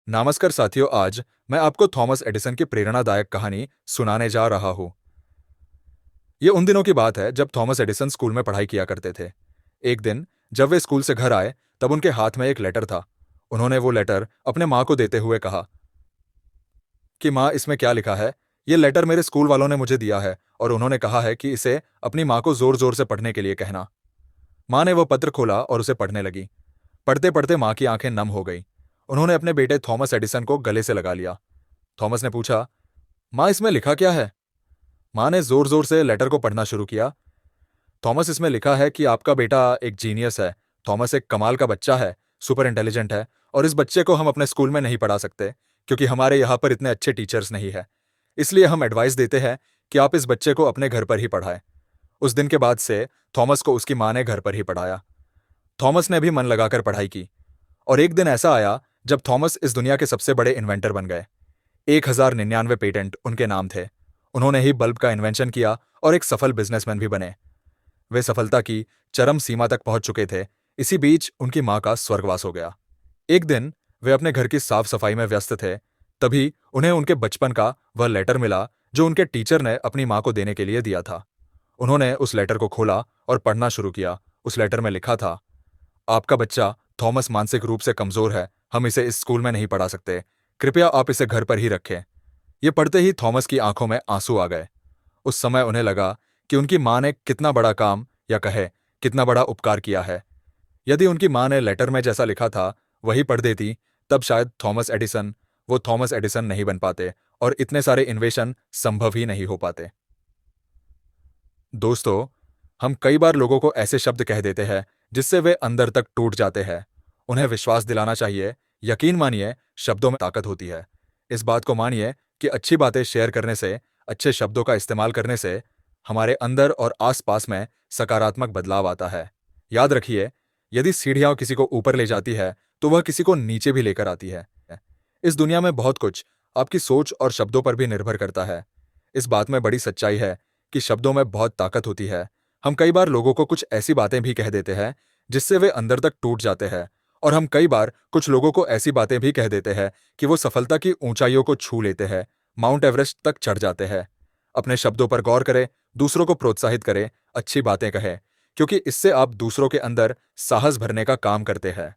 नमस्कार साथियों, आज मैं आपको थॉमस एडिसन की प्रेरणादायक कहानी सुनाने जा रहा हूँ। ये उन दिनों की बात है जब थॉमस एडिसन स्कूल में पढ़ाई किया करते थे। एक दिन जब वे स्कूल से घर आए, तब उनके हाथ में एक लेटर था। उन्होंने वो लेटर अपने माँ को देते हुए कहा कि माँ, इसमें क्या लिखा है? ये लेटर मेरे स्कूल वालों ने मुझे दिया है और उन्होंने कहा है कि इसे अपनी माँ को जोर जोर से पढ़ने के लिए कहना। माँ ने वो पत्र खोला और उसे पढ़ने लगी। पढ़ते पढ़ते माँ की आंखें नम हो गई। उन्होंने अपने बेटे थॉमस एडिसन को गले से लगा लिया। थॉमस ने पूछा, माँ, इसमें लिखा क्या है? माँ ने जोर जोर से लेटर को पढ़ना शुरू किया। थॉमस, इसमें लिखा है कि आपका बेटा एक जीनियस है। थॉमस एक कमाल का बच्चा है, सुपर इंटेलिजेंट है, और इस बच्चे को हम अपने स्कूल में नहीं पढ़ा सकते क्योंकि हमारे यहाँ पर इतने अच्छे टीचर्स नहीं है। इसलिए हम एडवाइस देते हैं कि आप इस बच्चे को अपने घर पर ही पढ़ाएं। उस दिन के बाद से थॉमस को उसकी माँ ने घर पर ही पढ़ाया। थॉमस ने भी मन लगाकर पढ़ाई की और एक दिन ऐसा आया जब थॉमस इस दुनिया के सबसे बड़े इन्वेंटर बन गए। 1099 पेटेंट उनके नाम थे। उन्होंने ही बल्ब का इन्वेंशन किया और एक सफल बिजनेसमैन भी बने। वे सफलता की चरम सीमा तक पहुंच चुके थे। इसी बीच उनकी मां का स्वर्गवास हो गया। एक दिन वे अपने घर की साफ सफाई में व्यस्त थे। तभी उन्हें उनके बचपन का वह लेटर मिला जो उनके टीचर ने अपनी मां को देने के लिए दिया था। उन्होंने उस लेटर को खोला और पढ़ना शुरू किया। उस लेटर में लिखा था, आपका बच्चा थॉमस मानसिक रूप से कमजोर है। हम इसे इस स्कूल में नहीं पढ़ा सकते। कृपया आप इसे घर पर ही रखें। ये पढ़ते ही थॉमस की आंखों में आंसू आ गए। उस समय उन्हें लगा कि उनकी मां ने कितना बड़ा काम, या कहे कितना बड़ा उपकार किया है। यदि उनकी मां ने लेटर में जैसा लिखा था वही पढ़ देती, तब शायद थॉमस एडिसन वो थॉमस एडिसन नहीं बन पाते और इतने सारे इन्वेशन संभव ही नहीं हो पाते। दोस्तों, हम कई बार लोगों को ऐसे शब्द कह देते हैं जिससे वे अंदर तक टूट जाते हैं। उन्हें विश्वास दिलाना चाहिए। यकीन मानिए, शब्दों में ताकत होती है। इस बात को मानिए कि अच्छी बातें शेयर करने से, अच्छे शब्दों का इस्तेमाल करने से हमारे अंदर और आसपास में सकारात्मक बदलाव आता है। याद रखिए, यदि सीढ़ियां किसी को ऊपर ले जाती है तो वह किसी को नीचे भी लेकर आती है। इस दुनिया में बहुत कुछ आपकी सोच और शब्दों पर भी निर्भर करता है। इस बात में बड़ी सच्चाई है कि शब्दों में बहुत ताकत होती है। हम कई बार लोगों को कुछ ऐसी बातें भी कह देते हैं जिससे वे अंदर तक टूट जाते हैं, और हम कई बार कुछ लोगों को ऐसी बातें भी कह देते हैं कि वो सफलता की ऊंचाइयों को छू लेते हैं, माउंट एवरेस्ट तक चढ़ जाते हैं। अपने शब्दों पर गौर करें, दूसरों को प्रोत्साहित करें, अच्छी बातें कहें, क्योंकि इससे आप दूसरों के अंदर साहस भरने का काम करते हैं।